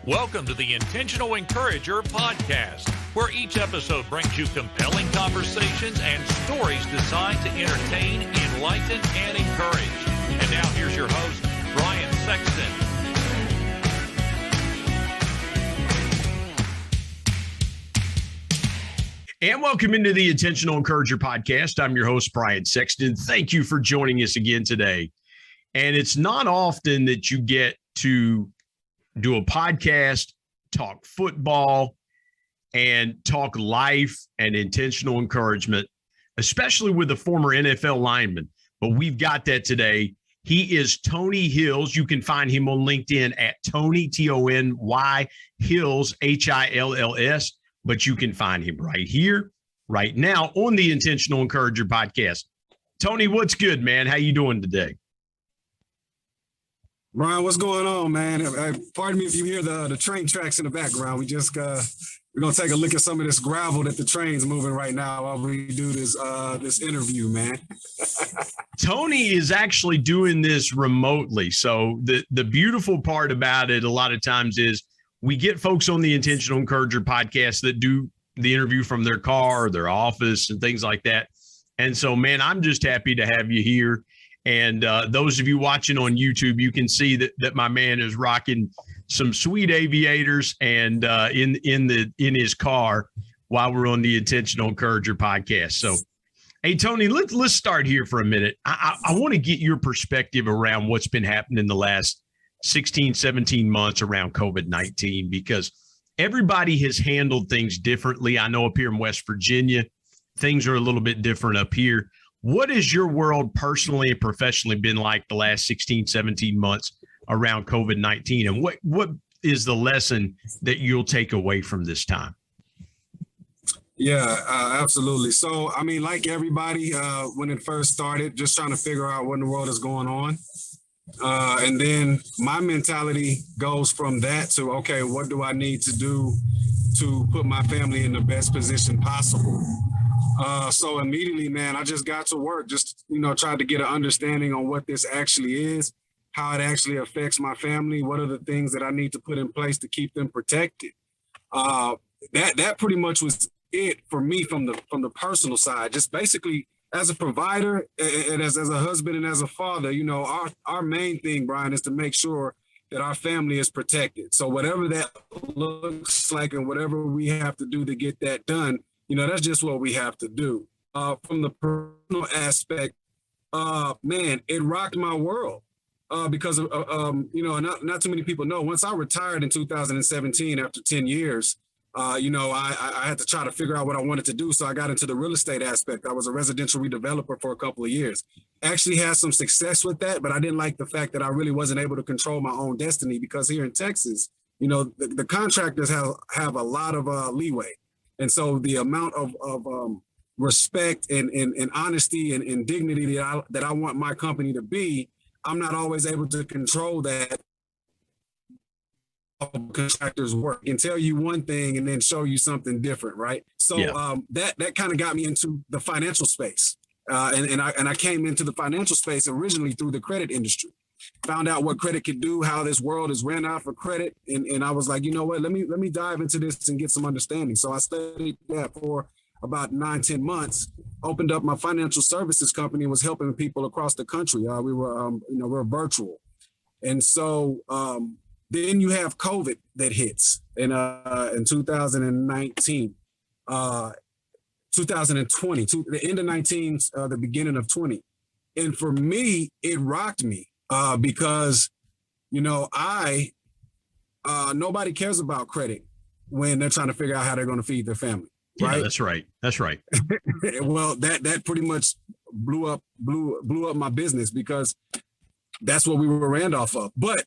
Welcome to the Intentional Encourager podcast, where each episode brings you compelling conversations and stories designed to entertain, enlighten, and encourage. And now here's your host, Brian Sexton. And welcome into the Intentional Encourager podcast. I'm your host, Brian Sexton. Thank you for joining us again today. And it's not often that you get to do a podcast, talk football, and talk life and intentional encouragement, especially with a former NFL lineman. But we've got that today. He is Tony Hills. You can find him on LinkedIn at Tony, Tony Hills, Hills. But you can find him right here, right now on the Intentional Encourager podcast. Tony, what's good, man? How you doing today? Brian, what's going on, man? Pardon me if you hear the train tracks in the background. We're gonna take a look at some of this gravel that the train's moving right now while we do this interview, man. Tony is actually doing this remotely. So the beautiful part about it a lot of times is we get folks on the Intentional Encourager podcast that do the interview from their car or their office and things like that. And so, man, I'm just happy to have you here. And those of you watching on YouTube, you can see that my man is rocking some sweet aviators and in his car while we're on the Intentional Encourager podcast. So, hey, Tony, let's start here for a minute. I want to get your perspective around what's been happening in the last 16, 17 months around COVID-19, because everybody has handled things differently. I know up here in West Virginia, things are a little bit different up here. What has your world personally and professionally been like the last 16, 17 months around COVID-19? And what is the lesson that you'll take away from this time? Yeah, absolutely. So, I mean, like everybody, when it first started, just trying to figure out what in the world is going on. And then my mentality goes from that to, okay, what do I need to do to put my family in the best position possible? So immediately, man, I just got to work, just, tried to get an understanding on what this actually is, how it actually affects my family. What are the things that I need to put in place to keep them protected? That pretty much was it for me from the personal side. Just basically as a provider and as a husband and as a father, our main thing, Brian, is to make sure that our family is protected. So whatever that looks like and whatever we have to do to get that done, that's just what we have to do. From the personal aspect, man, it rocked my world because of, not too many people know. Once I retired in 2017 after 10 years, I had to try to figure out what I wanted to do. So I got into the real estate aspect. I was a residential redeveloper for a couple of years. Actually had some success with that, but I didn't like the fact that I really wasn't able to control my own destiny, because here in Texas, the contractors have a lot of leeway. And so the amount of respect and honesty and dignity that I want my company to be, I'm not always able to control that. Contractors work and tell you one thing and then show you something different, right? So yeah. That kind of got me into the financial space, and I came into the financial space originally through the credit industry. Found out what credit could do, how this world is ran out for credit, and I was like, you know what? Let me dive into this and get some understanding. So I studied that for about 9-10 months. Opened up my financial services company and was helping people across the country. We were virtual, and so. Then you have COVID that hits in 2019, 2020, the end of 19, the beginning of 20. And for me, it rocked me because, nobody cares about credit when they're trying to figure out how they're going to feed their family. Right? Yeah, that's right. That's right. Well, that pretty much blew up my business, because that's what we were ran off of. But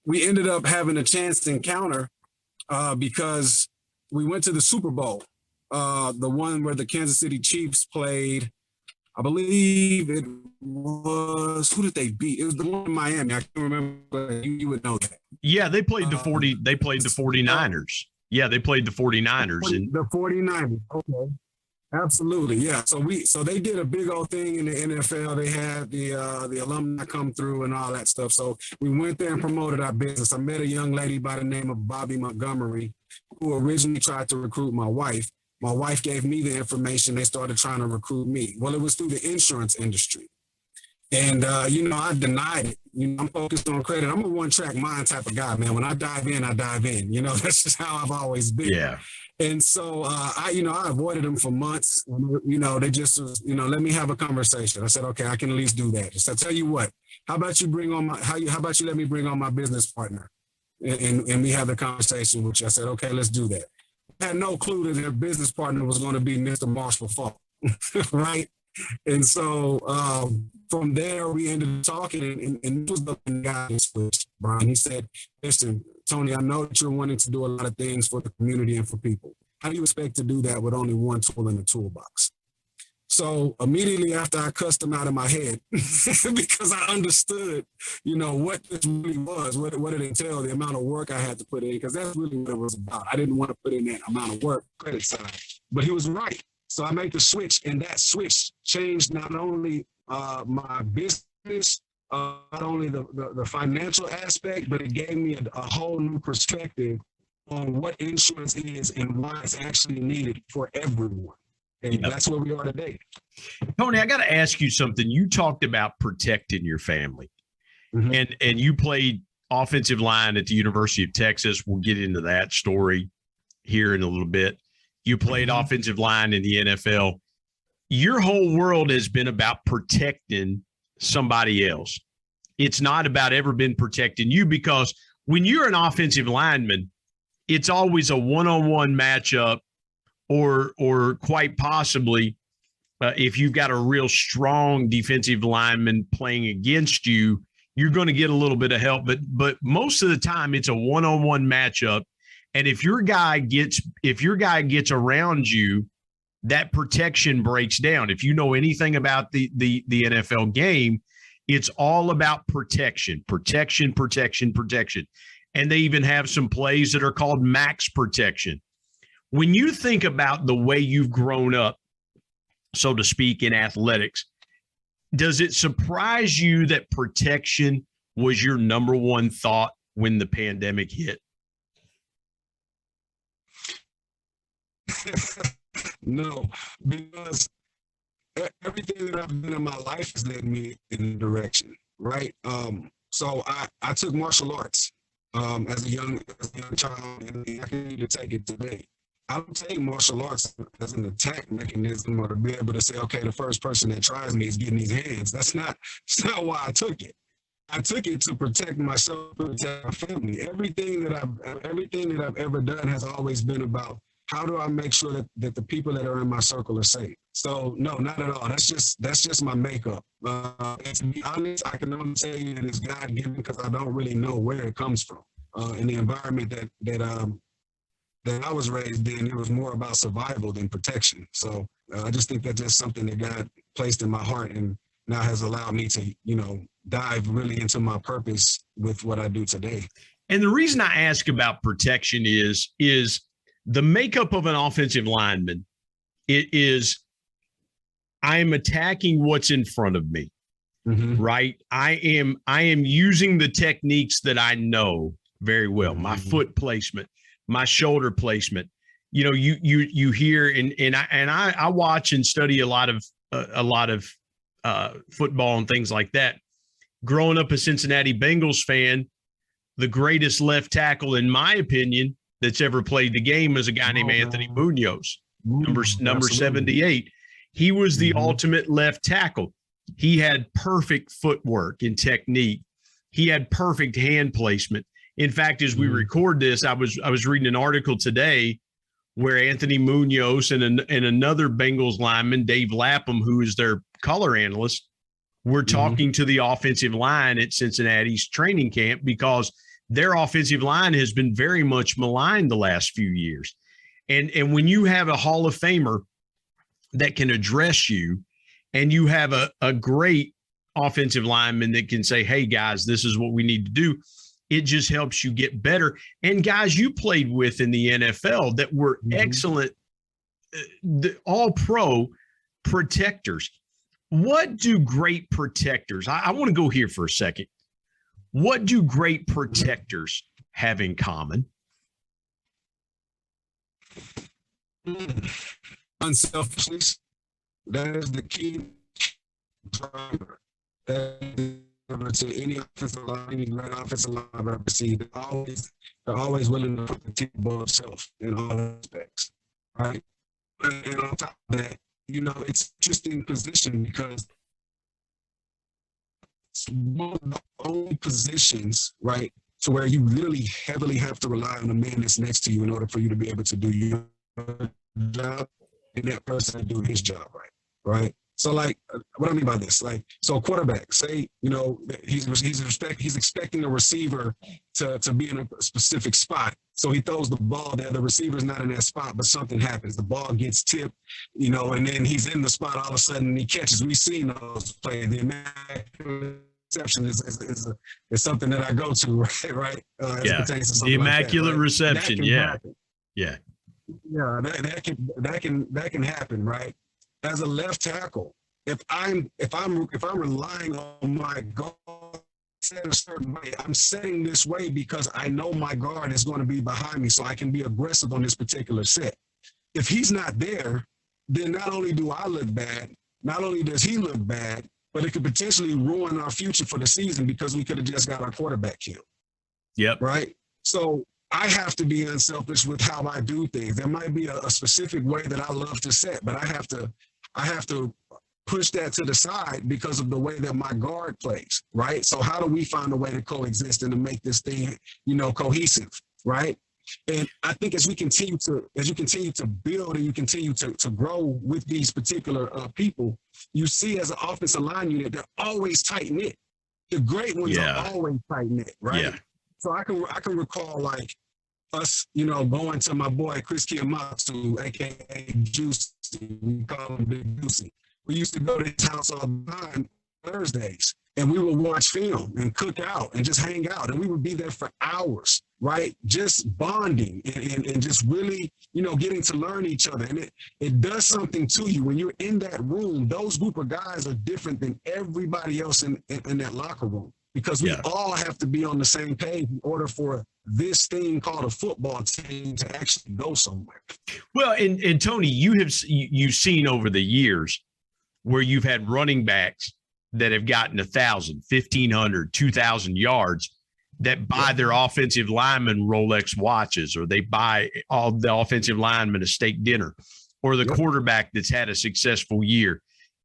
we ended up having a chance to encounter because we went to the Super Bowl, the one where the Kansas City Chiefs played. I believe it was, who did they beat? It was the one in Miami. I can't remember. You would know that. Yeah, they played the 49ers. Yeah, they played the 49ers. The 49ers. Okay. Absolutely, yeah. So they did a big old thing in the NFL. They had the alumni come through and all that stuff. So we went there and promoted our business. I met a young lady by the name of Bobby Montgomery, who originally tried to recruit my wife. My wife gave me the information. They started trying to recruit me. Well, it was through the insurance industry. And, I denied it. I'm focused on credit. I'm a one-track mind type of guy, man. When I dive in, I dive in. That's just how I've always been. Yeah. And so I avoided them for months. They just, let me have a conversation. I said, okay, I can at least do that. Just I tell you what, how about you let me bring on my business partner and we have the conversation, which I said, okay, let's do that. I had no clue that their business partner was going to be Mr. Marshall Falk, right? And so from there, we ended up talking, and this was the guy switched, Brian. He said, listen, Tony, I know that you're wanting to do a lot of things for the community and for people. How do you expect to do that with only one tool in the toolbox? So immediately after I cussed him out of my head, because I understood, what this really was, what it entailed, the amount of work I had to put in, because that's really what it was about. I didn't want to put in that amount of work, credit side, but he was right. So I made the switch, and that switch changed not only my business, not only the financial aspect, but it gave me a whole new perspective on what insurance is and why it's actually needed for everyone. And that's where we are today. Tony, I got to ask you something. You talked about protecting your family, and you played offensive line at the University of Texas. We'll get into that story here in a little bit. You played offensive line in the NFL. Your whole world has been about protecting somebody else. It's not about ever been protecting you, because when you're an offensive lineman, it's always a one-on-one matchup, or quite possibly if you've got a real strong defensive lineman playing against you, you're going to get a little bit of help. But most of the time, it's a one-on-one matchup. And if your guy gets around you, that protection breaks down. If you know anything about the NFL game, it's all about protection. And they even have some plays that are called max protection. When you think about the way you've grown up, so to speak, in athletics, does it surprise you that protection was your number one thought when the pandemic hit? No, because everything that I've done in my life has led me in a direction, right? So I took martial arts as a young child, and I continue to take it today. I don't take martial arts as an attack mechanism or to be able to say, okay, the first person that tries me is getting these hands. That's not why I took it. I took it to protect myself, protect my family. Everything that I've ever done has always been about how do I make sure that the people that are in my circle are safe. So no, not at all. That's just my makeup. And to be honest, I can only tell you that it's God given, because I don't really know where it comes from. In the environment that I was raised in, it was more about survival than protection. So I just think that's just something that God placed in my heart, and now has allowed me to, dive really into my purpose with what I do today. And the reason I ask about protection is the makeup of an offensive lineman. It is, I'm attacking what's in front of me, right? I am using the techniques that I know very well. My foot placement, my shoulder placement. You hear, and I watch and study a lot of football and things like that. Growing up a Cincinnati Bengals fan, the greatest left tackle, in my opinion, that's ever played the game is a guy named Anthony Munoz, number 78. He was the ultimate left tackle. He had perfect footwork and technique. He had perfect hand placement. In fact, as we record this, I was reading an article today where Anthony Munoz and another Bengals lineman, Dave Lapham, who is their color analyst, were talking to the offensive line at Cincinnati's training camp, because their offensive line has been very much maligned the last few years. And when you have a Hall of Famer that can address you, and you have a great offensive lineman that can say, hey, guys, this is what we need to do, it just helps you get better. And guys you played with in the NFL that were excellent the all pro protectors. What do great protectors, I want to go here for a second. What do great protectors have in common? Unselfishness. That is the key driver. To any offensive line, any great offensive line I've ever seen, they're always willing to put the team above self in all aspects, right? And on top of that, it's interesting position because it's one of the only positions, right, to where you really heavily have to rely on the man that's next to you in order for you to be able to do your job and that person to do his job right? So, like, what I mean by this, like, so a quarterback, say, he's expecting a receiver to be in a specific spot. So he throws the ball there. The receiver's not in that spot, but something happens. The ball gets tipped, and then he's in the spot. All of a sudden, he catches. We've seen those plays. The immaculate reception is something that I go to, right? Yeah, the immaculate like reception. Yeah, happen. Yeah, yeah. That can happen, right? As a left tackle, if I'm relying on my guard set a certain way, I'm setting this way because I know my guard is going to be behind me, so I can be aggressive on this particular set. If he's not there, then not only do I look bad, not only does he look bad, but it could potentially ruin our future for the season because we could have just got our quarterback killed. Yep. Right. So I have to be unselfish with how I do things. There might be a specific way that I love to set, but I have to push that to the side because of the way that my guard plays, right? So how do we find a way to coexist and to make this thing, cohesive, right? And I think as you continue to build and you continue to grow with these particular people, you see as an offensive line unit, they're always tight knit. The great ones are always tight knit, right? Yeah. So I can recall like us, going to my boy Chris Kiyamatsu, aka Juicy. We call him Big Juicy. We used to go to his house all the time Thursdays, and we would watch film and cook out and just hang out, and we would be there for hours, right? Just bonding and just really, getting to learn each other. And it does something to you when you're in that room. Those group of guys are different than everybody else in that locker room because we all have to be on the same page in order for this thing called a football team to actually go somewhere. Well, and Tony, you've seen over the years where you've had running backs that have gotten 1,000, 1,500, 2,000 yards that buy their offensive lineman Rolex watches, or they buy all the offensive linemen a steak dinner, or the quarterback that's had a successful year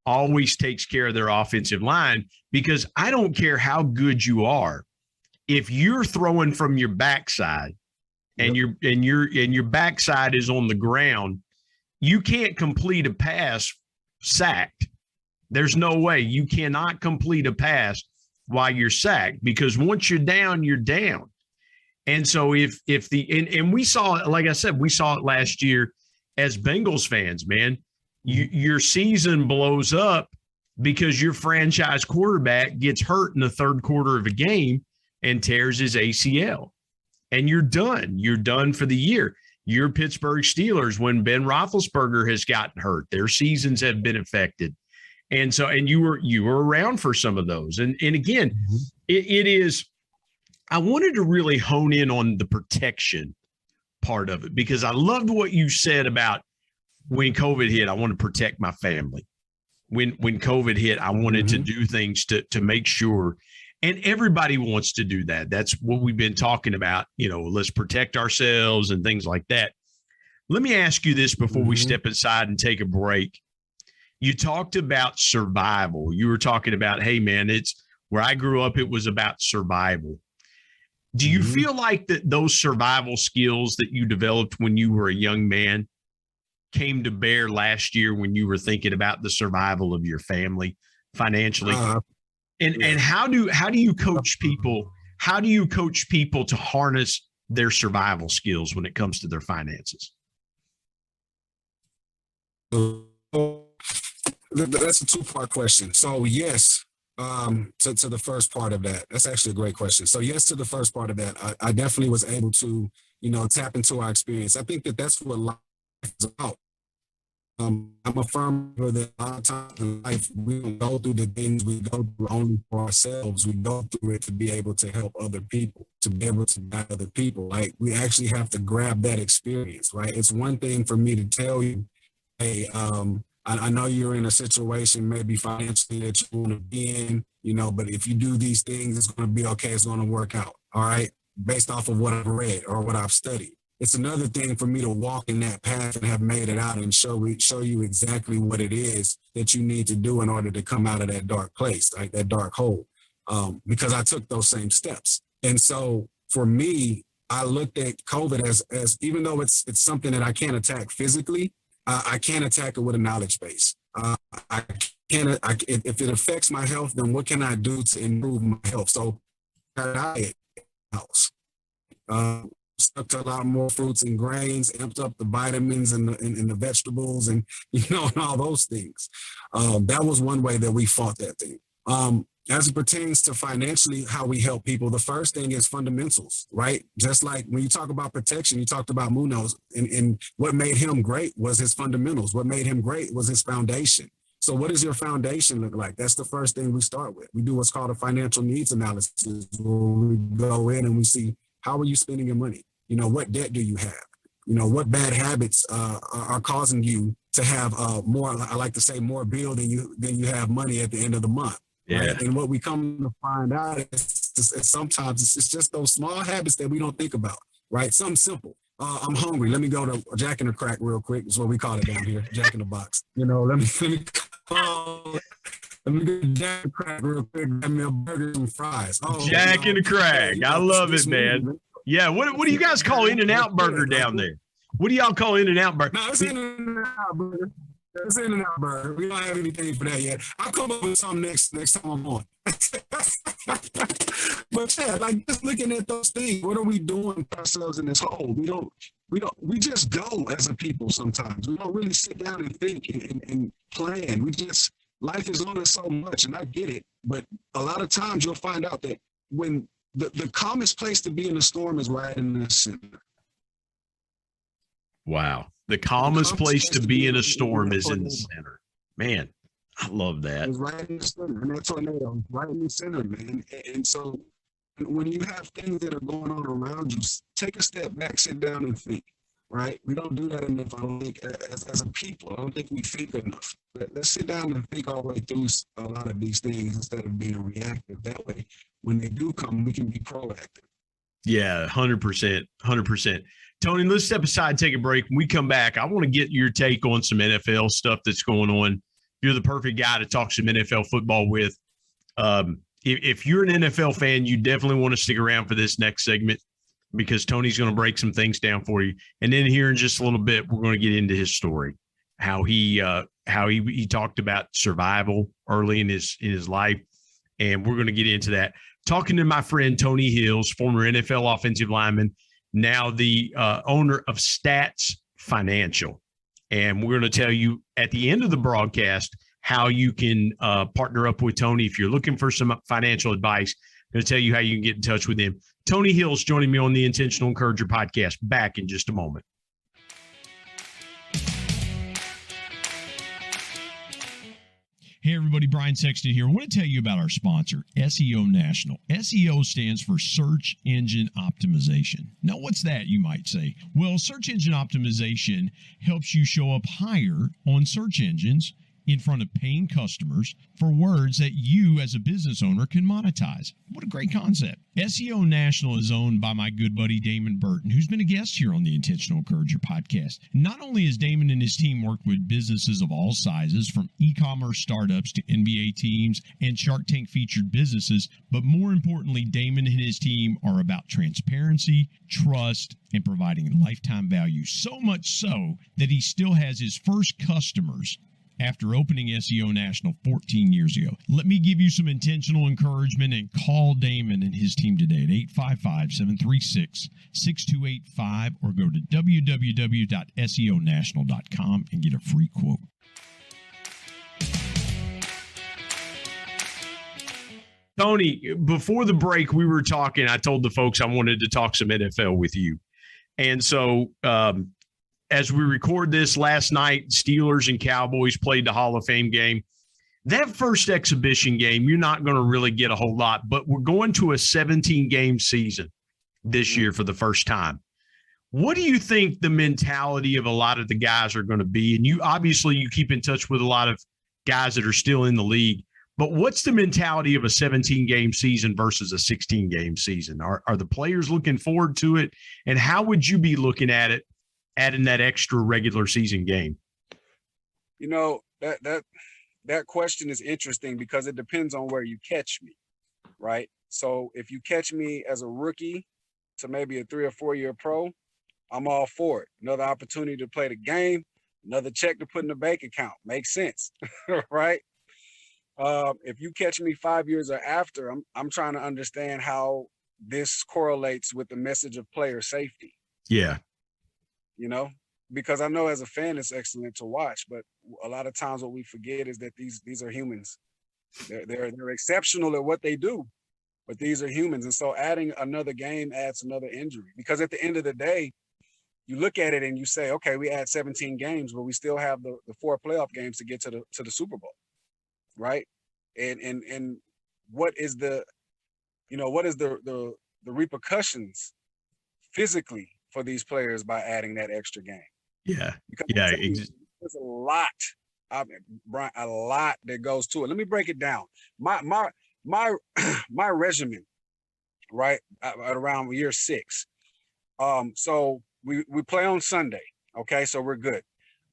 always takes care of their offensive line, because I don't care how good you are. If you're throwing from your backside and your backside is on the ground, you can't complete a pass sacked. There's no way. You cannot complete a pass while you're sacked, because once you're down, you're down. And so if we saw it, like I said, we saw it last year as Bengals fans, man. Your season blows up because your franchise quarterback gets hurt in the third quarter of a game and tears his ACL, and you're done. You're done for the year. Your Pittsburgh Steelers, when Ben Roethlisberger has gotten hurt, their seasons have been affected. And so, and you were around for some of those. And again, it is, I wanted to really hone in on the protection part of it, because I loved what you said about when COVID hit, I want to protect my family. When COVID hit, I wanted to do things to make sure. And everybody wants to do that. That's what we've been talking about. Let's protect ourselves and things like that. Let me ask you this before we step aside and take a break. You talked about survival. You were talking about, hey, man, it's where I grew up, it was about survival. Do you feel like that those survival skills that you developed when you were a young man came to bear last year when you were thinking about the survival of your family financially? And how do you coach people? How do you coach people to harness their survival skills when it comes to their finances? That's a two-part question. So yes, to the first part of that, that's actually a great question. So yes, to the first part of that, I definitely was able to, tap into our experience. I think that's what life is about. I'm a firm believer that a lot of times in life, we don't go through the things we go through only for ourselves. We go through it to be able to help other people, to be able to guide other people. Like, we actually have to grab that experience, right? It's one thing for me to tell you, hey, I know you're in a situation maybe financially that you want to be in, but if you do these things, it's going to be okay. It's going to work out. All right. Based off of what I've read or what I've studied. It's another thing for me to walk in that path and have made it out and show you exactly what it is that you need to do in order to come out of that dark place, like that dark hole, because I took those same steps. And so for me, I looked at COVID as even though it's something that I can't attack physically, I can attack it with a knowledge base. If it affects my health, then what can I do to improve my health? So diet helps. Stuck to a lot more fruits and grains, amped up the vitamins and the vegetables and all those things. That was one way that we fought that thing. As it pertains to financially, how we help people, the first thing is fundamentals, right? Just like when you talk about protection, you talked about Munoz, and what made him great was his fundamentals. What made him great was his foundation. So what does your foundation look like? That's the first thing we start with. We do what's called a financial needs analysis, where we go in and we see, how are you spending your money? What debt do you have? What bad habits are causing you to have more, I like to say, more bill than you have money at the end of the month. Yeah. Right? And what we come to find out is sometimes it's just those small habits that we don't think about, right? Something simple. I'm hungry. Let me go to Jack in the Crack real quick. Is what we call it down here, Jack in the Box. Let me go to Jack in the Crack real quick. Grab me a burger and fries. Jack in the Crack. I love it, man. Yeah, what do you guys call In-N-Out Burger down there? What do y'all call In-N-Out Burger? No, it's In-N-Out Burger. It's In-N-Out Burger. We don't have anything for that yet. I'll come up with something next time I'm on. But yeah, like, just looking at those things, what are we doing for ourselves in this hole? We just go as a people sometimes. We don't really sit down and think and plan. Life is on us so much, and I get it. But a lot of times you'll find out that when the calmest place to be in a storm is right in the center. Wow. The calmest place to be in a storm is in the center. Man, I love that. It's right in the center. And that tornado, right in the center, man. And so when you have things that are going on around you, take a step back, sit down and think, right? We don't do that enough, I don't think, as a people. I don't think we think enough. Let's sit down and think our way through a lot of these things instead of being reactive. That way, when they do come, we can be proactive. Yeah, 100%. 100%. Tony, let's step aside, take a break. When we come back, I want to get your take on some NFL stuff that's going on. You're the perfect guy to talk some NFL football with. If you're an NFL fan, you definitely want to stick around for this next segment, because Tony's going to break some things down for you. And then here in just a little bit, we're going to get into his story, how he talked about survival early in his life. And we're going to get into that. Talking to my friend Tony Hills, former NFL offensive lineman, now the owner of S.T.A.T.T Financial. And we're going to tell you at the end of the broadcast how you can partner up with Tony if you're looking for some financial advice. I'm going to tell you how you can get in touch with him. Tony Hills joining me on the Intentional Encourager podcast. Back in just a moment. Hey everybody, Brian Sexton here. I want to tell you about our sponsor, SEO National. SEO stands for Search Engine Optimization. Now, what's that, you might say? Well, search engine optimization helps you show up higher on search engines in front of paying customers for words that you as a business owner can monetize. What a great concept. SEO National is owned by my good buddy Damon Burton, who's been a guest here on the Intentional Encourager podcast. Not only has Damon and his team worked with businesses of all sizes, from e-commerce startups to NBA teams and Shark Tank featured businesses, but more importantly, Damon and his team are about transparency, trust, and providing lifetime value. So much so that he still has his first customers after opening SEO National 14 years ago. Let me give you some intentional encouragement and call Damon and his team today at 855-736-6285 or go to www.seonational.com and get a free quote. Tony, before the break, we were talking. I told the folks I wanted to talk some NFL with you. And so as we record this last night, Steelers and Cowboys played the Hall of Fame game. That first exhibition game, you're not going to really get a whole lot, but we're going to a 17-game season this year for the first time. What do you think the mentality of a lot of the guys are going to be? And you obviously you keep in touch with a lot of guys that are still in the league, but what's the mentality of a 17-game season versus a 16-game season? Are the players looking forward to it? And how would you be looking at it, adding that extra regular season game? You know, that question is interesting because it depends on where you catch me, right? So if you catch me as a rookie to maybe a 3 or 4 year pro, I'm all for it. Another opportunity to play the game, another check to put in the bank account. Makes sense, right? If you catch me 5 years or after, I'm trying to understand how this correlates with the message of player safety. Yeah. You know, because I know as a fan it's excellent to watch, but a lot of times what we forget is that these are humans. They're exceptional at what they do, but these are humans. And so adding another game adds another injury, because at the end of the day, you look at it and you say, okay, we add 17 games, but we still have the 4 playoff games to get to the Super Bowl, right? And what is the repercussions physically for these players by adding that extra game? Yeah. Because Yeah. There's a lot, Brian, a lot that goes to it. Let me break it down. My regimen, right, at around year 6. So we play on Sunday. Okay, so we're good.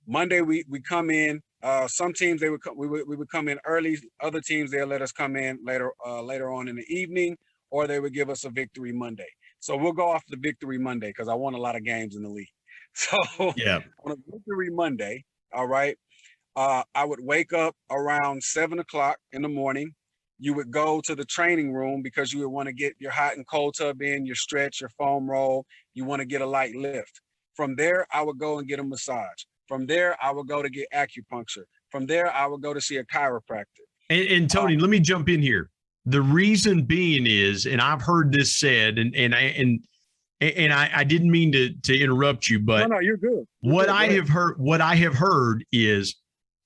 Monday we come in. Some teams we would come in early. Other teams they'll let us come in later on in the evening, or they would give us a victory Monday. So we'll go off the victory Monday because I won a lot of games in the league. So Yeah. on a victory Monday, all right, I would wake up around 7 o'clock in the morning. You would go to the training room because you would want to get your hot and cold tub in, your stretch, your foam roll. You want to get a light lift. From there, I would go and get a massage. From there, I would go to get acupuncture. From there, I would go to see a chiropractor. And Tony, let me jump in here. The reason being is, and I've heard this said, and I didn't mean to interrupt you, but no, you're good. What I have heard is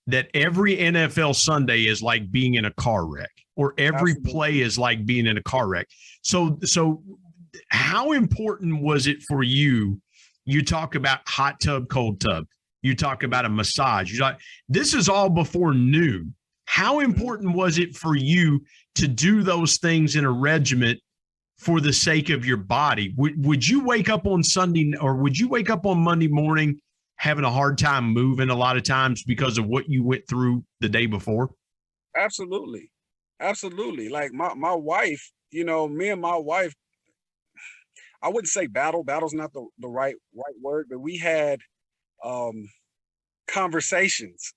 that every NFL Sunday is like being in a car wreck, or every Absolutely. play is like being in a car wreck. So how important was it for you? You talk about hot tub, cold tub. You talk about a massage. This is all before noon. How important was it for you to do those things in a regiment for the sake of your body? Would you wake up on Sunday, or would you wake up on Monday morning having a hard time moving a lot of times because of what you went through the day before? Absolutely. Absolutely. Like my wife, me and my wife, I wouldn't say battle. Battle's not the right word, but we had conversations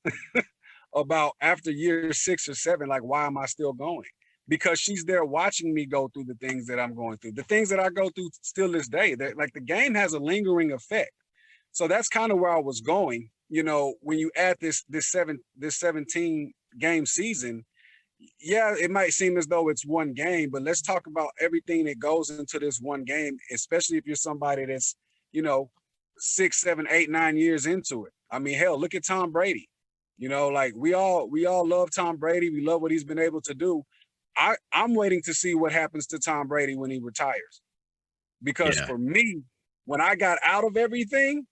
about after year 6 or 7, like, why am I still going? Because she's there watching me go through the things that I'm going through, the things that I go through still this day. That, like, the game has a lingering effect. So that's kind of where I was going. When you add this 17 game season, yeah, it might seem as though it's one game, but let's talk about everything that goes into this one game, especially if you're somebody that's, 6, 7, 8, 9 years into it. I mean, hell, look at Tom Brady. Like we all love Tom Brady. We love what he's been able to do. I'm waiting to see what happens to Tom Brady when he retires. Because for me, when I got out of everything,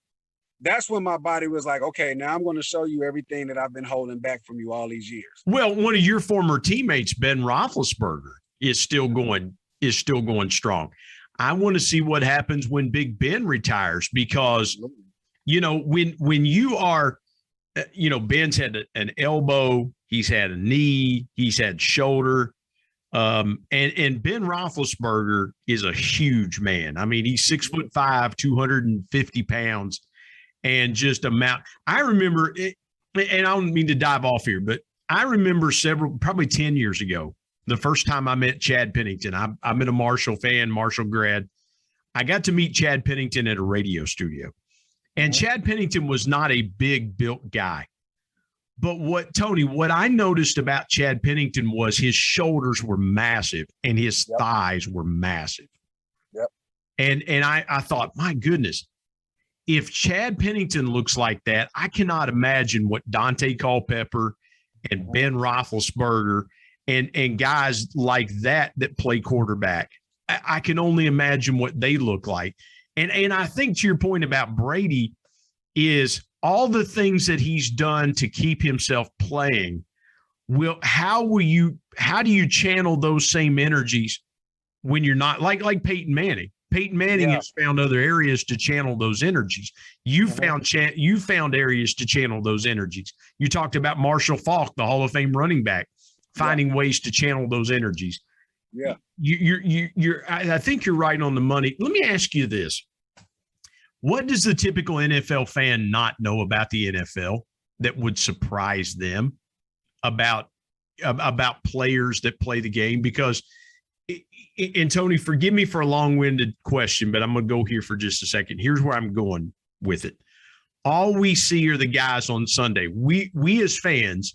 that's when my body was like, okay, now I'm going to show you everything that I've been holding back from you all these years. Well, one of your former teammates, Ben Roethlisberger, is still going strong. I want to see what happens when Big Ben retires, because, when you are, Ben's had an elbow, he's had a knee, he's had shoulder. And Ben Roethlisberger is a huge man. I mean, he's 6'5", 250 pounds. And just I remember it, and I don't mean to dive off here, but I remember probably 10 years ago, the first time I met Chad Pennington. I'm a Marshall fan, Marshall grad. I got to meet Chad Pennington at a radio studio. And Chad Pennington was not a big built guy. But what I noticed about Chad Pennington was his shoulders were massive and his thighs were massive. Yep. And I thought, my goodness, if Chad Pennington looks like that, I cannot imagine what Dante Culpepper and Ben Roethlisberger and guys like that play quarterback. I can only imagine what they look like. And I think to your point about Brady is all the things that he's done to keep himself playing. How do you channel those same energies when you're not like Peyton Manning? Peyton Manning has found other areas to channel those energies. You found areas to channel those energies. You talked about Marshall Faulk, the Hall of Fame running back, finding ways to channel those energies. Yeah. I think you're right on the money. Let me ask you this. What does the typical NFL fan not know about the NFL that would surprise them about players that play the game? Because, and Tony, forgive me for a long-winded question, but I'm going to go here for just a second. Here's where I'm going with it. All we see are the guys on Sunday. We as fans,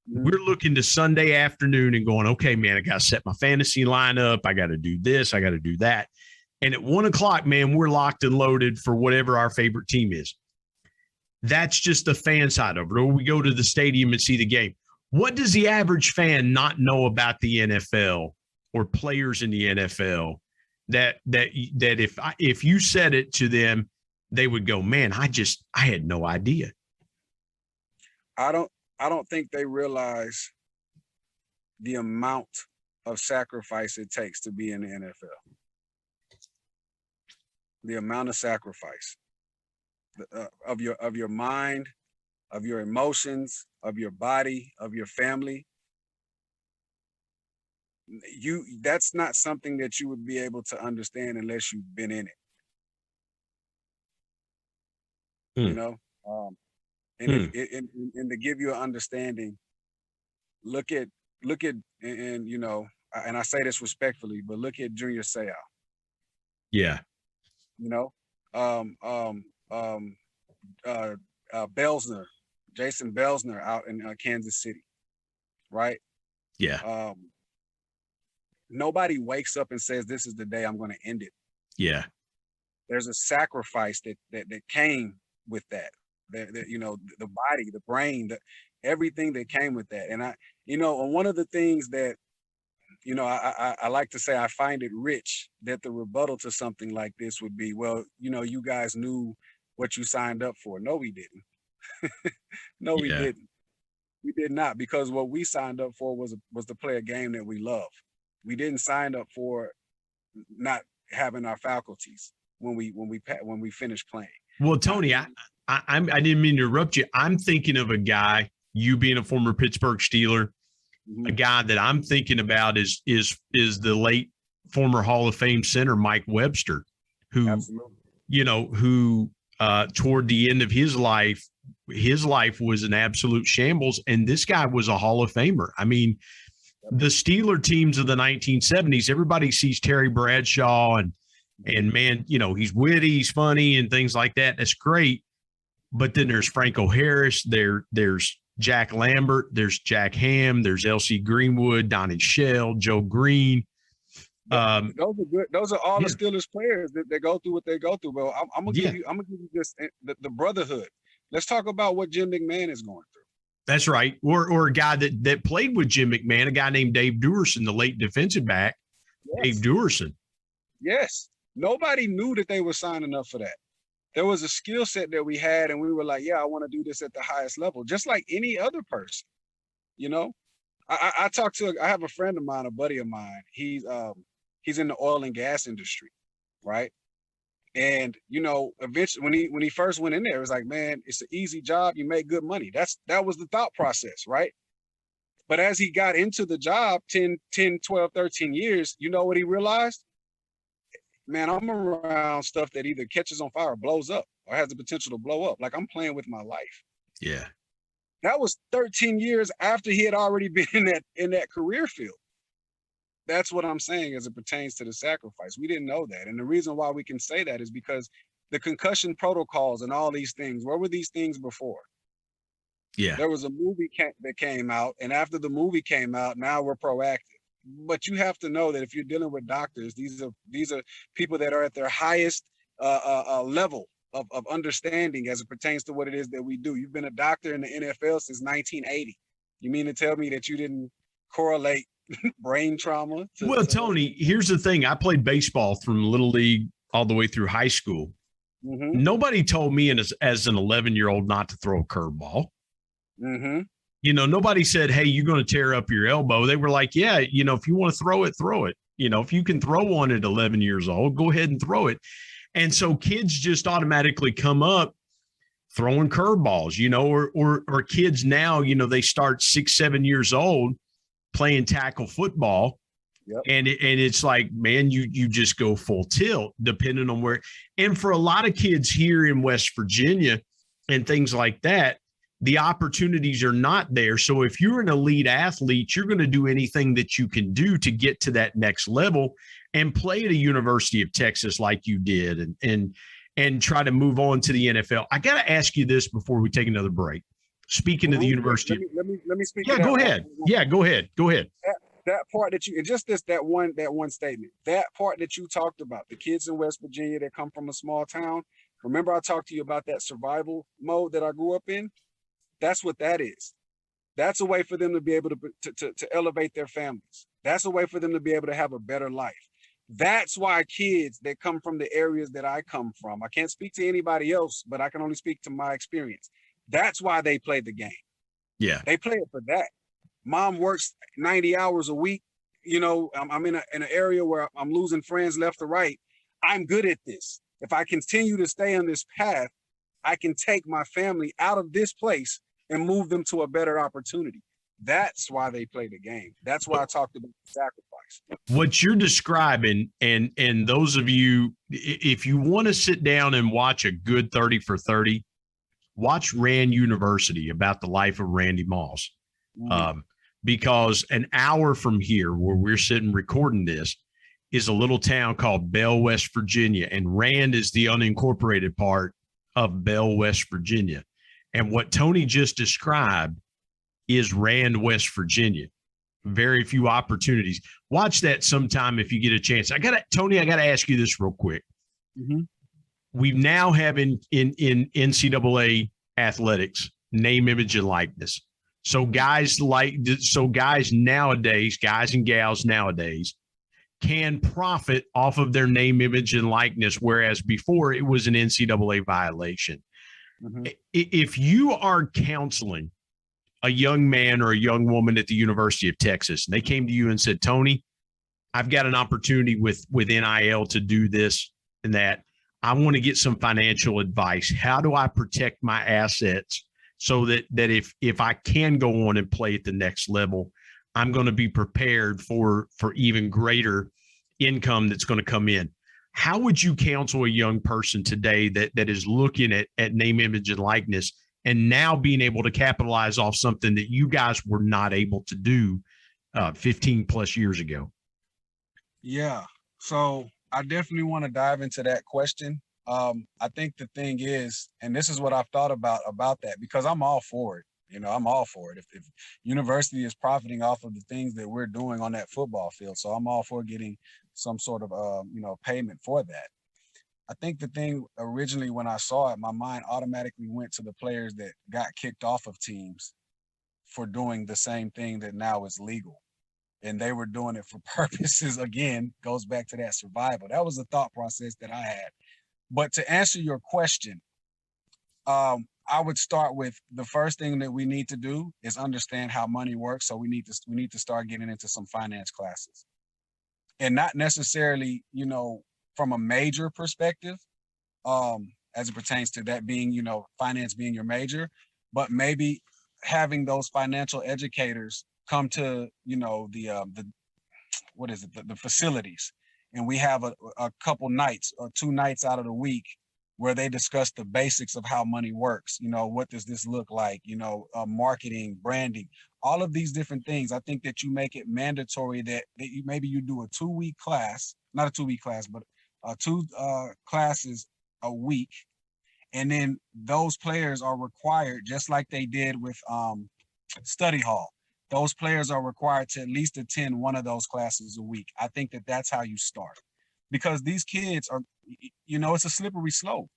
we're looking to Sunday afternoon and going, okay, man, I got to set my fantasy lineup. I got to do this. I got to do that. And at 1:00, man, we're locked and loaded for whatever our favorite team is. That's just the fan side of it. Or we go to the stadium and see the game. What does the average fan not know about the NFL or players in the NFL that if you said it to them, they would go, man, I had no idea. I don't think they realize the amount of sacrifice it takes to be in the NFL. The amount of sacrifice of your mind, of your emotions, of your body, of your family. That's not something that you would be able to understand unless you've been in it. You know, and to give you an understanding, look at, and you know, and I say this respectfully, but look at Junior Seau. Yeah. You know, Belzner, Jason Belzner out in Kansas City, right? Yeah. Nobody wakes up and says, this is the day I'm going to end it. Yeah. There's a sacrifice that came with that. You know, the body, the brain, everything that came with that. And one of the things that, you know, I like to say, I find it rich that the rebuttal to something like this would be, well, you know, you guys knew what you signed up for. No, we didn't. No, we didn't. We did not, because what we signed up for was to play a game that we love. We didn't sign up for not having our faculties when we finished playing. Well, Tony, I didn't mean to interrupt you. I'm thinking of a guy, you being a former Pittsburgh Steeler, a guy that I'm thinking about is the late former Hall of Fame center Mike Webster, who, Absolutely. You know, who toward the end of his life was an absolute shambles, and this guy was a Hall of Famer. I mean, the Steeler teams of the 1970s, everybody sees Terry Bradshaw and man, you know, he's witty, he's funny, and things like that. That's great. But then there's Franco Harris, there's Jack Lambert, there's Jack Ham, there's L.C. Greenwood, Donnie Shell, Joe Green. Those are good. Those are all the Steelers players that go through what they go through. But I'm gonna give you this the brotherhood. Let's talk about what Jim McMahon is going through. That's right. Or a guy that played with Jim McMahon, a guy named Dave Duerson, the late defensive back. Yes. Dave Duerson. Yes. Nobody knew that they were signing up for that. There was a skill set that we had, and we were like, yeah, I want to do this at the highest level, just like any other person. You know, I have a friend of mine, a buddy of mine. He's in the oil and gas industry, right? And you know, eventually, when he first went in there, it was like, man, it's an easy job. You make good money. That was the thought process, right? But as he got into the job, 10, 12, 13 years, you know what he realized? Man, I'm around stuff that either catches on fire or blows up or has the potential to blow up. Like, I'm playing with my life. Yeah. That was 13 years after he had already been in that career field. That's what I'm saying as it pertains to the sacrifice. We didn't know that. And the reason why we can say that is because the concussion protocols and all these things, where were these things before? Yeah. There was a movie that came out, and after the movie came out, now we're proactive. But you have to know that if you're dealing with doctors, these are people that are at their highest level of understanding as it pertains to what it is that we do. You've been a doctor in the NFL since 1980. You mean to tell me that you didn't correlate brain trauma Well, Tony, here's the thing. I played baseball from little league all the way through high school. Mm-hmm. Nobody told me as an 11-year-old not to throw a curveball. Mm-hmm. Nobody said, hey, you're going to tear up your elbow. They were like, yeah, if you want to throw it, throw it. If you can throw one at 11 years old, go ahead and throw it. And so kids just automatically come up throwing curveballs, or kids now, they start 6, 7 years old playing tackle football. Yep. And it's like, man, you just go full tilt depending on where. And for a lot of kids here in West Virginia and things like that, the opportunities are not there. So if you're an elite athlete, you're going to do anything that you can do to get to that next level and play at a University of Texas like you did and try to move on to the NFL. I got to ask you this before we take another break. Speaking of the University. Let me speak. Yeah, go ahead. Yeah, go ahead. Go ahead. That part that you, just that one statement, that part that you talked about, the kids in West Virginia that come from a small town. Remember I talked to you about that survival mode that I grew up in? That's what that is. That's a way for them to be able to elevate their families. That's a way for them to be able to have a better life. That's why kids that come from the areas that I come from, I can't speak to anybody else, but I can only speak to my experience. That's why they play the game. Yeah. They play it for that. Mom works 90 hours a week. I'm in an area where I'm losing friends left or right. I'm good at this. If I continue to stay on this path, I can take my family out of this place and move them to a better opportunity. That's why they play the game. That's why I talked about sacrifice. What you're describing, and those of you, if you want to sit down and watch a good 30 for 30, watch Rand University about the life of Randy Moss. Mm-hmm. Because an hour from here, where we're sitting recording this, is a little town called Bell, West Virginia. And Rand is the unincorporated part of Bell, West Virginia. And what Tony just described is Rand, West Virginia. Very few opportunities. Watch that sometime if you get a chance. Tony, I got to ask you this real quick. Mm-hmm. We now have in NCAA athletics, name, image, and likeness. So guys nowadays, guys and gals nowadays, can profit off of their name, image, and likeness, whereas before it was an NCAA violation. Mm-hmm. If you are counseling a young man or a young woman at the University of Texas, and they came to you and said, Tony, I've got an opportunity with NIL to do this and that. I want to get some financial advice. How do I protect my assets so that if I can go on and play at the next level, I'm going to be prepared for even greater income that's going to come in? How would you counsel a young person today that is looking at name, image, and likeness and now being able to capitalize off something that you guys were not able to do 15 plus years ago? Yeah. So I definitely want to dive into that question. I think the thing is, and this is what I've thought about that, because I'm all for it. I'm all for it. If university is profiting off of the things that we're doing on that football field, so I'm all for getting some sort of, payment for that. I think the thing originally when I saw it, my mind automatically went to the players that got kicked off of teams for doing the same thing that now is legal. And they were doing it for purposes, again, goes back to that survival. That was the thought process that I had. But to answer your question, I would start with the first thing that we need to do is understand how money works. So we need to start getting into some finance classes, and not necessarily, from a major perspective, as it pertains to that being, finance being your major, but maybe having those financial educators come to, the facilities, and we have a couple nights or 2 nights out of the week where they discuss the basics of how money works. What does this look like? Marketing, branding, all of these different things. I think that you make it mandatory that you do a 2-week class, not a 2-week class, but 2 classes a week. And then those players are required, just like they did with study hall. Those players are required to at least attend one of those classes a week. I think that that's how you start, because these kids are, it's a slippery slope.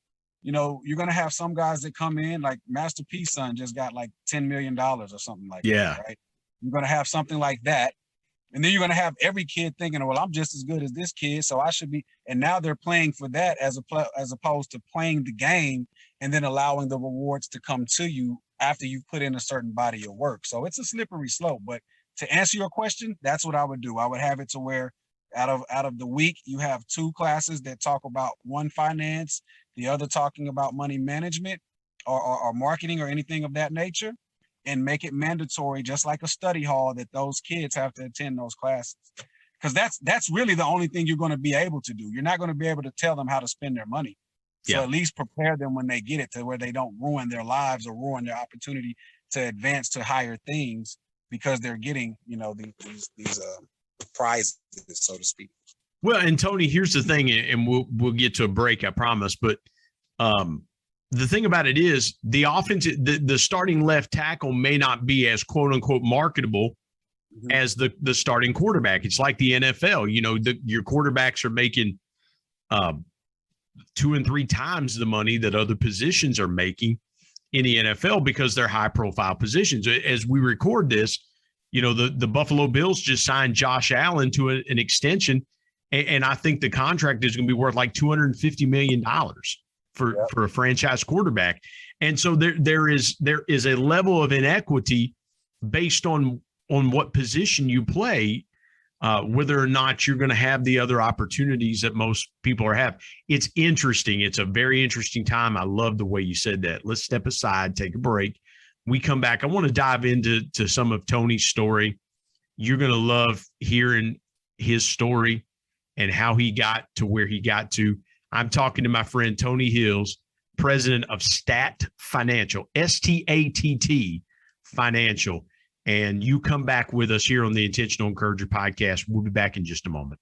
you're going to have some guys that come in, like Master P's son just got like $10 million or something like that, right? You're going to have something like that. And then you're going to have every kid thinking, well, I'm just as good as this kid, so I should be. And now they're playing for that as opposed to playing the game and then allowing the rewards to come to you after you've put in a certain body of work. So it's a slippery slope. But to answer your question, that's what I would do. I would have it to where out of the week, you have 2 classes that talk about one finance, the other talking about money management or marketing or anything of that nature, and make it mandatory, just like a study hall, that those kids have to attend those classes. Because that's really the only thing you're going to be able to do. You're not going to be able to tell them how to spend their money. So at least prepare them when they get it, to where they don't ruin their lives or ruin their opportunity to advance to higher things because they're getting, these prizes, so to speak. Well, and Tony, here's the thing, and we'll get to a break, I promise. But the thing about it is, the offense, the starting left tackle may not be as quote unquote marketable as the starting quarterback. It's like the NFL. Your quarterbacks are making 2 and 3 times the money that other positions are making in the NFL because they're high profile positions. As we record this, the Buffalo Bills just signed Josh Allen to an extension, and I think the contract is going to be worth like $250 million for a franchise quarterback. And so there is a level of inequity based on what position you play, whether or not you're going to have the other opportunities that most people have. It's interesting. It's a very interesting time. I love the way you said that. Let's step aside, take a break. We come back. I want to dive into some of Tony's story. You're going to love hearing his story and how he got to where he got to. I'm talking to my friend Tony Hills, president of S.T.A.T.T Financial, S.T.A.T.T Financial. And you come back with us here on the Intentional Encourager podcast. We'll be back in just a moment.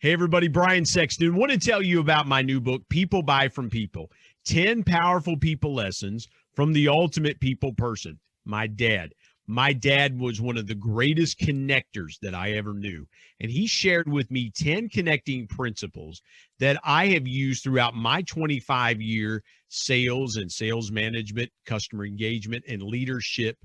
Hey, everybody, Brian Sexton. Want to tell you about my new book, People Buy From People, 10 Powerful People Lessons from the Ultimate People Person, my dad. My dad was one of the greatest connectors that I ever knew. And he shared with me 10 connecting principles that I have used throughout my 25-year sales and sales management, customer engagement, and leadership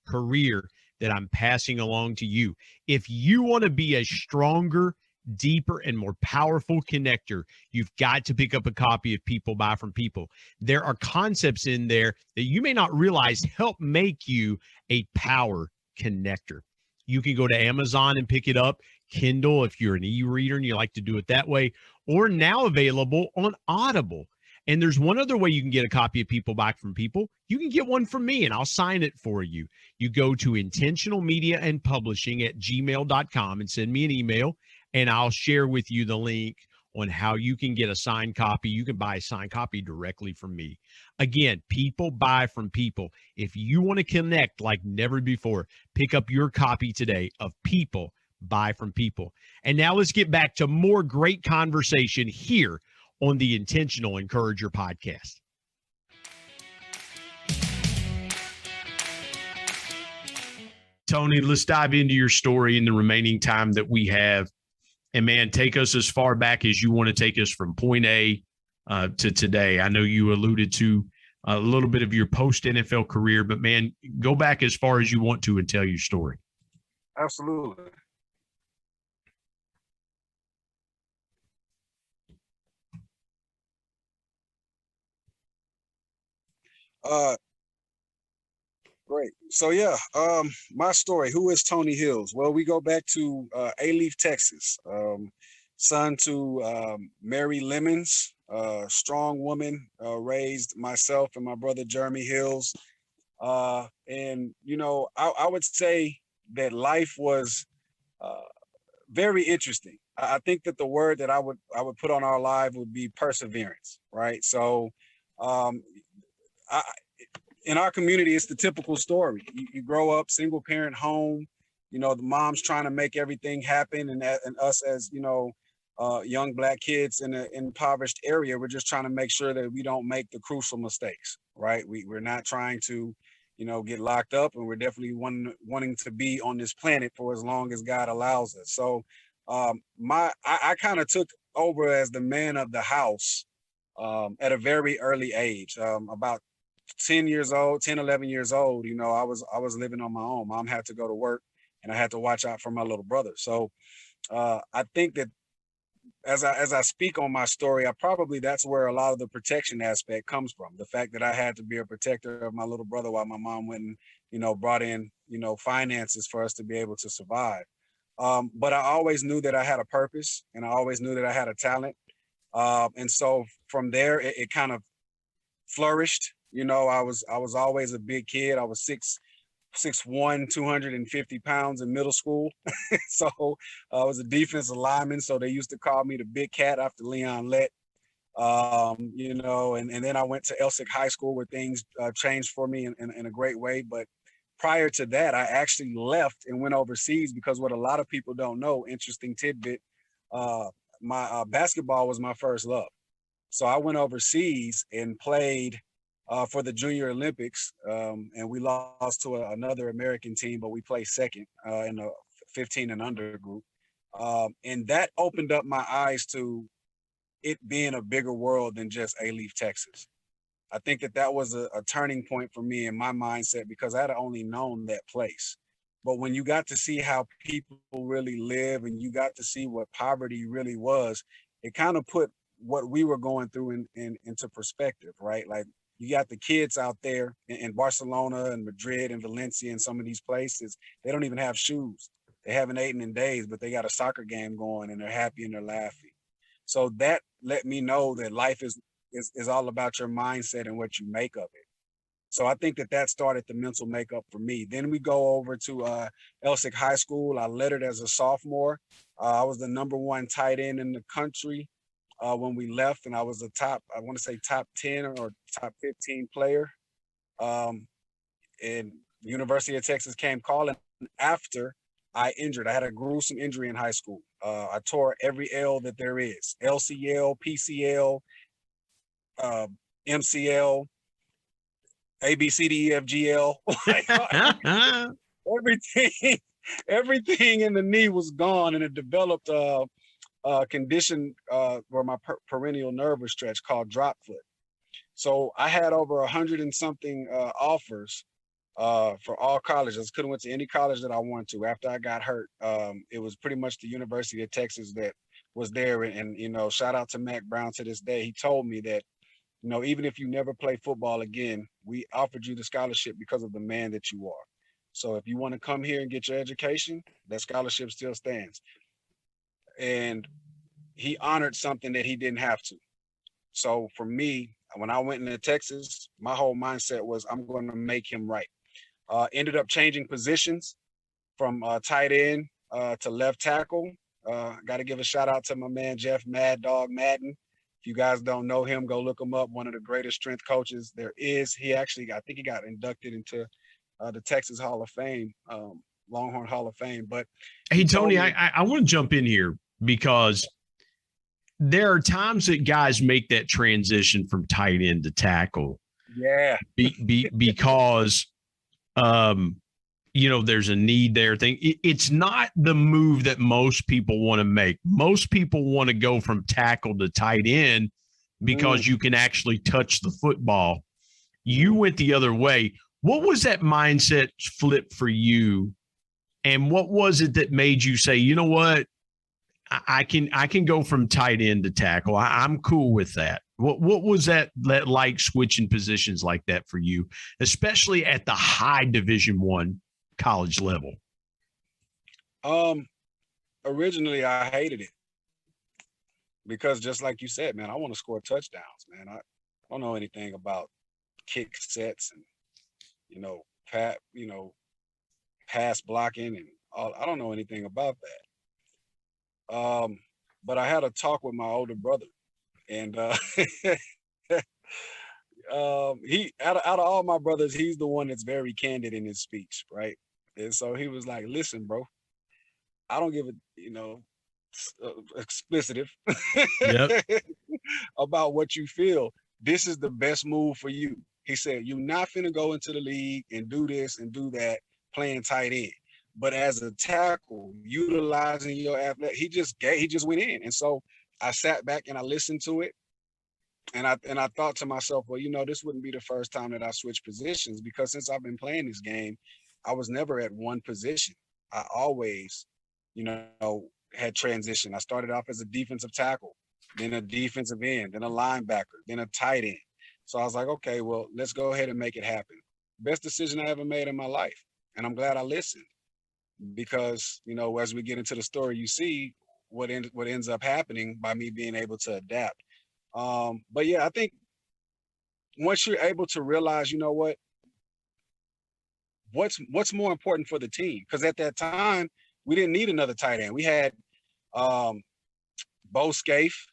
career that I'm passing along to you. If you want to be a stronger, deeper, and more powerful connector, you've got to pick up a copy of People Buy From People. There are concepts in there that you may not realize help make you a power connector. You can go to Amazon and pick it up, Kindle if you're an e-reader and you like to do it that way, or now available on Audible. And there's one other way you can get a copy of People Buy From People. You can get one from me and I'll sign it for you. You go to intentionalmediaandpublishing@gmail.com and send me an email, and I'll share with you the link on how you can get a signed copy. You can buy a signed copy directly from me. Again, People Buy From People. If you want to connect like never before, pick up your copy today of People Buy From People. And now let's get back to more great conversation here on the Intentional Encourager podcast. Tony, let's dive into your story in the remaining time that we have. And man, take us as far back as you want to take us from point A to today. I know you alluded to a little bit of your post-NFL career, but man, go back as far as you want to and tell your story. Absolutely. Great. So my story. Who is Tony Hills? Well, we go back to Alief, Texas. Son to Mary Lemons, strong woman, raised myself and my brother Jeremy Hills. And I would say that life was very interesting. I think that the word that I would put on our life would be perseverance, right? So in our community, it's the typical story. You grow up, single parent home, the mom's trying to make everything happen. And us as, young Black kids in an impoverished area, we're just trying to make sure that we don't make the crucial mistakes, right? We're not trying to, get locked up, and we're definitely wanting to be on this planet for as long as God allows us. So I kind of took over as the man of the house at a very early age, about 10 years old, 10, 11 years old. You know, I was living on my own. Mom had to go to work, and I had to watch out for my little brother. So I think that as I speak on my story, that's where a lot of the protection aspect comes from. The fact that I had to be a protector of my little brother while my mom went and, you know, brought in, you know, finances for us to be able to survive. But I always knew that I had a purpose, and I always knew that I had a talent. And so from there, it kind of flourished. You know, I was always a big kid. I was 6'1", 250 pounds in middle school. So I was a defensive lineman. So they used to call me the Big Cat after Leon Lett. You know, and then I went to S.T.A.T.T High School, where things changed for me in a great way. But prior to that, I actually left and went overseas, because what a lot of people don't know, interesting tidbit, my basketball was my first love. So I went overseas and played for the Junior Olympics, and we lost to another American team, but we placed second in the 15 and under group. And that opened up my eyes to it being a bigger world than just A-Leaf, Texas. I think that was a turning point for me in my mindset, because I had only known that place. But when you got to see how people really live, and you got to see what poverty really was, it kind of put what we were going through into perspective, right? Like, you got the kids out there in Barcelona and Madrid and Valencia and some of these places, they don't even have shoes. They haven't eaten in days, but they got a soccer game going, and they're happy and they're laughing. So that let me know that life is all about your mindset and what you make of it. So I think that started the mental makeup for me. Then we go over to S.T.A.T.T High School. I lettered as a sophomore. I was the #1 tight end in the country when we left, and I was top 10 or top 15 player. And the University of Texas came calling after I injured. I had a gruesome injury in high school. I tore every L that there is: LCL, PCL, MCL, ABCDEFGL. Everything in the knee was gone, and it developed a condition where my perennial nerve was stretched, called drop foot. So I had over 100 and something offers for all colleges. Couldn't went to any college that I wanted to. After I got hurt, it was pretty much the University of Texas that was there. And you know, shout out to Mac Brown to this day. He told me that, you know, even if you never play football again, we offered you the scholarship because of the man that you are. So if you want to come here and get your education, that scholarship still stands. And he honored something that he didn't have to. So for me, when I went into Texas, my whole mindset was, I'm going to make him right. Ended up changing positions from tight end to left tackle. Got to give a shout out to my man, Jeff Mad Dog Madden. If you guys don't know him, go look him up. One of the greatest strength coaches there is. I think he got inducted into the Texas Hall of Fame, Longhorn Hall of Fame. But hey, Tony, I want to jump in here, because there are times that guys make that transition from tight end to tackle. Yeah. Because, you know, there's a need there. It's not the move that most people want to make. Most people want to go from tackle to tight end because you can actually touch the football. You went the other way. What was that mindset flip for you? And what was it that made you say, you know what? I can go from tight end to tackle. I'm cool with that. What was that like, switching positions like that for you, especially at the high Division I college level? Originally I hated it, because just like you said, man, I want to score touchdowns, man. I don't know anything about kick sets and, you know, pass blocking and all. I don't know anything about that. But I had a talk with my older brother, and he out of all my brothers, he's the one that's very candid in his speech, right? And so he was like, "Listen, bro, I don't give a explicitive about what you feel. This is the best move for you." He said, "You're not finna go into the league and do this and do that playing tight end. but as a tackle, utilizing your athletic, he just went in. And so I sat back and I listened to it. And I thought to myself, well, this wouldn't be the first time that I switched positions, because since I've been playing this game, I was never at one position. I always, had transition. I started off as a defensive tackle, then a defensive end, then a linebacker, then a tight end. So I was like, okay, well, let's go ahead and make it happen. Best decision I ever made in my life. And I'm glad I listened, because, as we get into the story, you see what ends up happening by me being able to adapt. But yeah, I think once you're able to realize, what's more important for the team, because at that time we didn't need another tight end. We had Bo Scaife,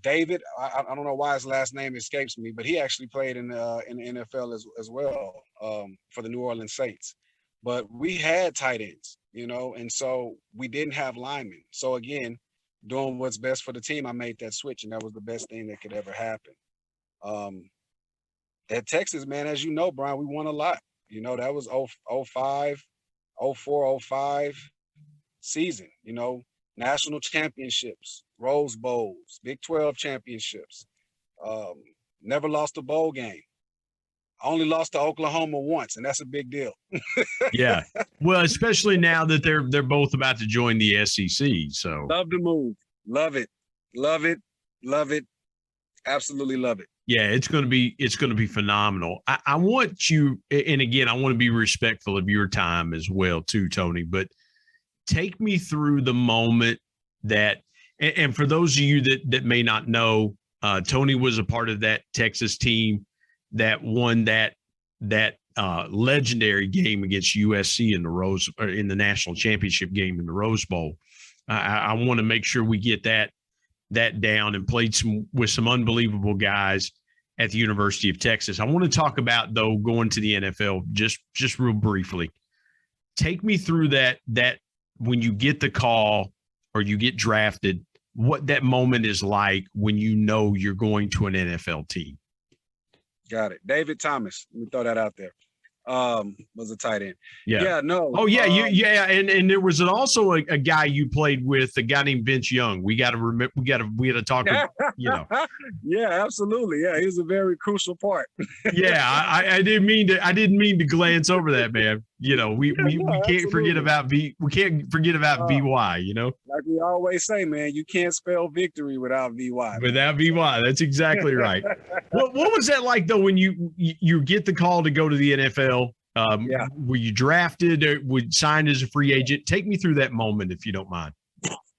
David. I don't know why his last name escapes me, but he actually played in the NFL as well, for the New Orleans Saints. But we had tight ends, and so we didn't have linemen. So again, doing what's best for the team, I made that switch, and that was the best thing that could ever happen. At Texas, man, as you know, Brian, we won a lot. That was 05, 04, 05 season, national championships, Rose Bowls, Big 12 championships. Never lost a bowl game. I only lost to Oklahoma once, and that's a big deal. Yeah. Well, especially now that they're both about to join the SEC. So love the move. Love it. Love it. Love it. Absolutely love it. Yeah, it's going to be phenomenal. I want you, and again, I want to be respectful of your time as well too, Tony, but take me through the moment that, and for those of you that may not know, Tony was a part of that Texas team that won that legendary game against USC in the national championship game in the Rose Bowl. I want to make sure we get that down, and played with some unbelievable guys at the University of Texas. I want to talk about, though, going to the NFL just real briefly. Take me through that when you get the call or you get drafted, what that moment is like when you're going to an NFL team. Got it. David Thomas. Let me throw that out there. Was a tight end. Yeah. No. Oh yeah. And there was also a guy you played with, a guy named Vince Young. We got to remember. We had to talk. Yeah, absolutely. Yeah, he's a very crucial part. Yeah, I didn't mean to glance over that, man. We can't forget about VY. Like we always say, man, you can't spell victory without VY. Without VY, that's exactly right. What was that like though when you get the call to go to the NFL? Were you drafted or signed as a free agent? Take me through that moment if you don't mind.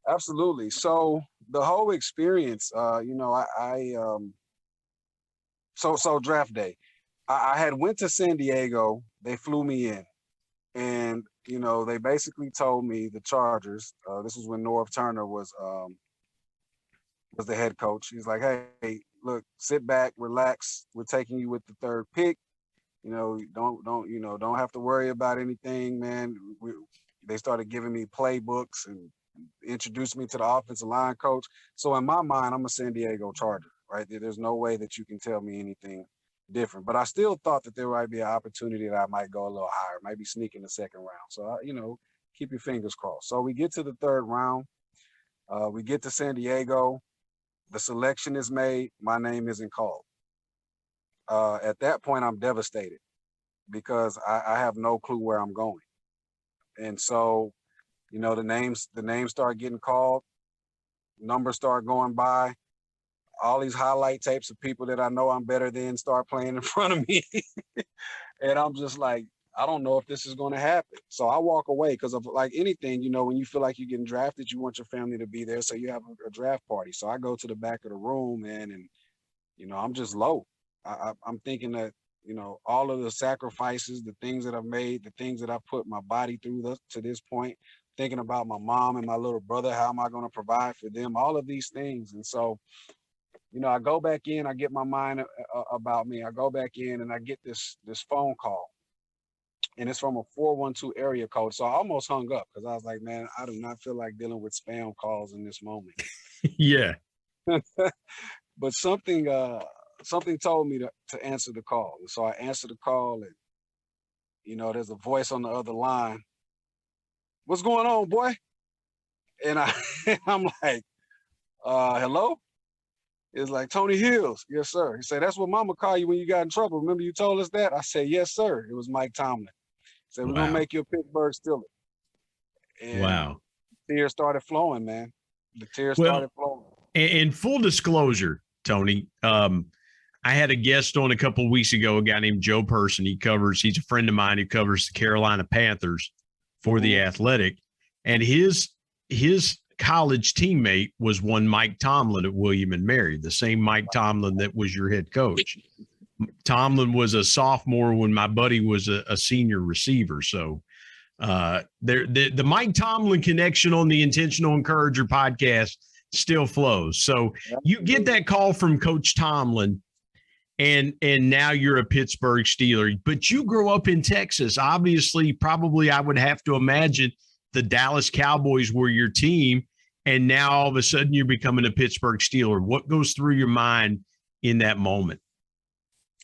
Absolutely. So the whole experience, so draft day, I had went to San Diego. They flew me in, and they basically told me, the Chargers. This was when Norv Turner was the head coach. He's like, hey, look, sit back, relax. We're taking you with the third pick. Don't have to worry about anything, man. They started giving me playbooks and introduced me to the offensive line coach. So in my mind, I'm a San Diego Charger, right? There's no way that you can tell me anything different. But I still thought that there might be an opportunity that I might go a little higher, maybe sneak in the second round. So, keep your fingers crossed. So we get to the third round. We get to San Diego. The selection is made. My name isn't called. At that point, I'm devastated because I have no clue where I'm going. And so, the names start getting called, numbers start going by, all these highlight tapes of people that I know I'm better than start playing in front of me. And I'm just like, I don't know if this is going to happen. So I walk away because of, like anything, when you feel like you're getting drafted, you want your family to be there. So you have a draft party. So I go to the back of the room, man, and, I'm just low. I'm thinking that, all of the sacrifices, the things that I've made, the things that I've put my body through to this point, thinking about my mom and my little brother, how am I going to provide for them, all of these things. And so, I go back in, I get my mind about me. I go back in and I get this phone call, and it's from a 412 area code. So I almost hung up because I was like, man, I do not feel like dealing with spam calls in this moment. Yeah. But something told me to answer the call. And so I answered the call, and there's a voice on the other line. What's going on, boy? And I'm like, hello? It's like, Tony Hills. Yes, sir. He said, that's what mama called you when you got in trouble. Remember you told us that? I said, yes, sir. It was Mike Tomlin. He said, we're going to make you a Pittsburgh Steeler. And Wow. tears started flowing, man. The tears Well, started flowing. And full disclosure, Tony, I had a guest on a couple of weeks ago, a guy named Joe Person. He's a friend of mine who covers the Carolina Panthers for The Athletic. And his college teammate was one Mike Tomlin at William and Mary, the same Mike Tomlin that was your head coach. Tomlin was a sophomore when my buddy was a senior receiver. So the Mike Tomlin connection on the Intentional Encourager podcast still flows. So you get that call from Coach Tomlin, and now you're a Pittsburgh Steeler, but you grew up in Texas. Obviously, probably I would have to imagine the Dallas Cowboys were your team, and now all of a sudden you're becoming a Pittsburgh Steeler. What goes through your mind in that moment?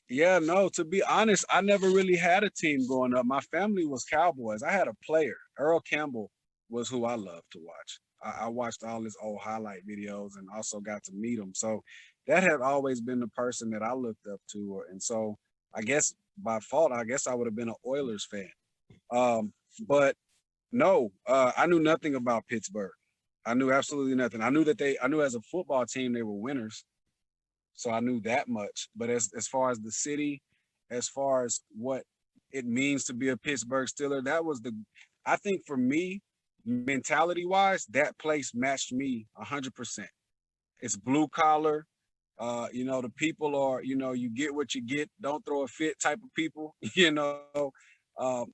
Yeah, no, to be honest, I never really had a team growing up. My family was Cowboys. I had a player. Earl Campbell was who I loved to watch. I watched all his old highlight videos and also got to meet him. So that had always been the person that I looked up to. And so I guess by fault, I would have been an Oilers fan. But no, I knew nothing about Pittsburgh. I knew absolutely nothing. I knew as a football team, they were winners. So I knew that much. But as far as the city, as far as what it means to be a Pittsburgh Steeler, I think for me, mentality-wise, that place matched me 100%. It's blue collar. The people are, you get what you get, don't throw a fit type of people, and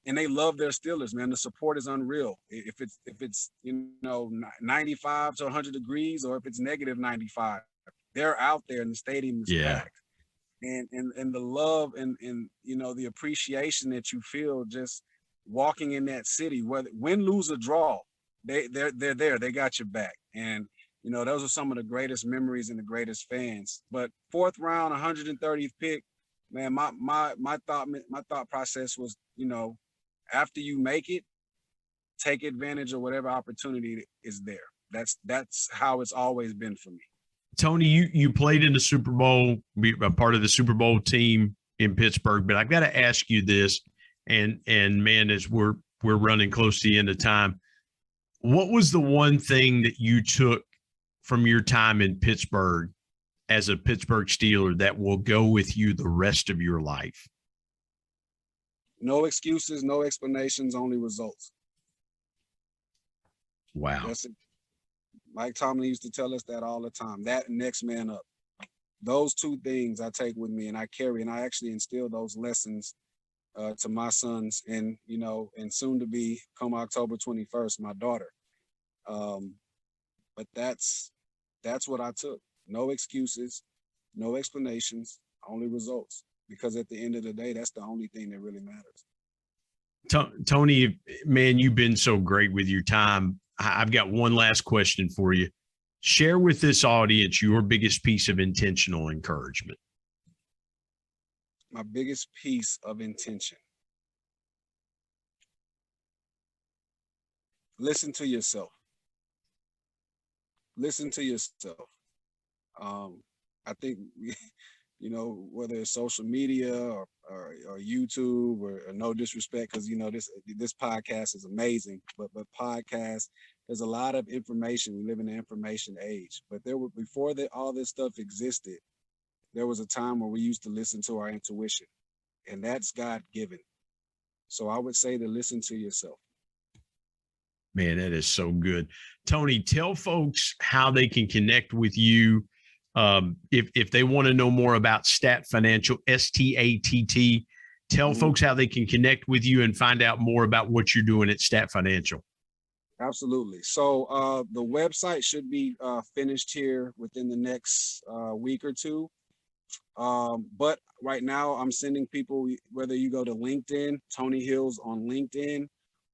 they love their Steelers, man. The support is unreal. If it's 95 to 100 degrees, or if it's negative 95, they're out there and the stadium is packed. And the love and the appreciation that you feel just walking in that city, whether win, lose, or draw, they're there. They got your back. And those are some of the greatest memories and the greatest fans. But 4th round, 130th pick, man, my thought process was, after you make it, take advantage of whatever opportunity is there. That's how it's always been for me. Tony, you played in the Super Bowl, a part of the Super Bowl team in Pittsburgh, but I've got to ask you this, and man, as we're running close to the end of time, what was the one thing that you took from your time in Pittsburgh as a Pittsburgh Steeler that will go with you the rest of your life? No excuses, no explanations, only results. Wow. That's it. Mike Tomlin used to tell us that all the time. That and next man up. Those two things I take with me and I carry, and I actually instill those lessons to my sons and soon to be, come October 21st, my daughter. But that's what I took. No excuses, no explanations, only results. Because at the end of the day, that's the only thing that really matters. Tony, man, you've been so great with your time. I've got one last question for you. Share with this audience your biggest piece of intentional encouragement. My biggest piece of intention. Listen to yourself. Listen to yourself. I think, whether it's social media or YouTube or no disrespect, because, this podcast is amazing, but podcasts, there's a lot of information. We live in the information age, but before all this stuff existed, there was a time where we used to listen to our intuition, and that's God-given. So I would say to listen to yourself. Man, that is so good. Tony, tell folks how they can connect with you. If they want to know more about S.T.A.T. Financial, S.T.A.T.T, tell folks how they can connect with you and find out more about what you're doing at S.T.A.T. Financial. Absolutely. So the website should be finished here within the next week or two. But right now I'm sending people, whether you go to LinkedIn, Tony Hills on LinkedIn,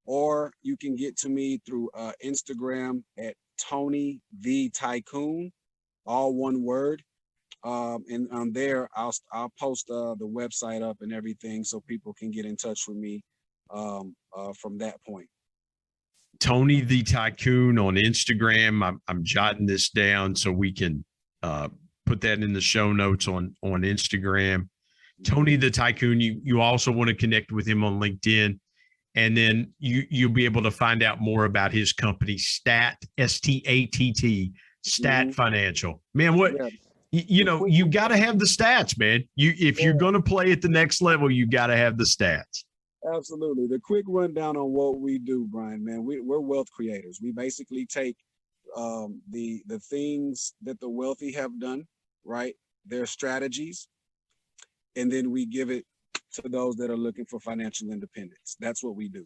or you can get to me through Instagram at Tony the Tycoon, all one word. And on there, I'll post the website up and everything so people can get in touch with me from that point. Tony the Tycoon on Instagram. I'm jotting this down so we can put that in the show notes on Instagram. Tony the Tycoon. You also want to connect with him on LinkedIn, and then you'll be able to find out more about his company, S.T.A.T.T, S-T-A.T.T, S.T.A.T.T Financial. Man, what you got to have the stats, man. If you're going to play at the next level, you got to have the stats. Absolutely. The quick rundown on what we do, Brian, man, we're wealth creators. We basically take the things that the wealthy have done, right? Their strategies, and then we give it to those that are looking for financial independence. That's what we do.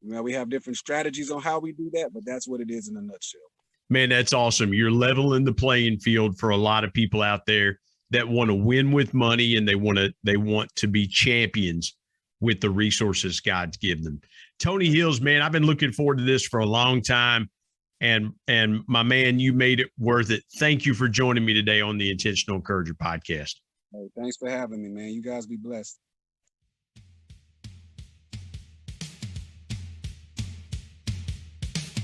We have different strategies on how we do that, but that's what it is in a nutshell. Man, that's awesome. You're leveling the playing field for a lot of people out there that want to win with money, and they want to be champions with the resources God's given them. Tony Hills, man, I've been looking forward to this for a long time. And my man, you made it worth it. Thank you for joining me today on the Intentional Encourager podcast. Hey, thanks for having me, man. You guys be blessed.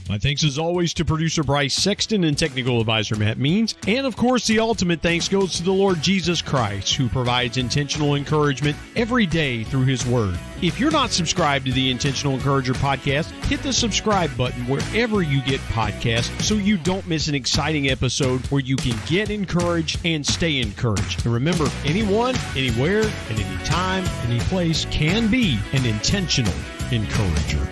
My thanks as always to producer Bryce Sexton and technical advisor Matt Means. And of course, the ultimate thanks goes to the Lord Jesus Christ, who provides intentional encouragement every day through his word. If you're not subscribed to the Intentional Encourager podcast, hit the subscribe button wherever you get podcasts so you don't miss an exciting episode where you can get encouraged and stay encouraged. And remember, anyone, anywhere, at any time, any place can be an intentional encourager.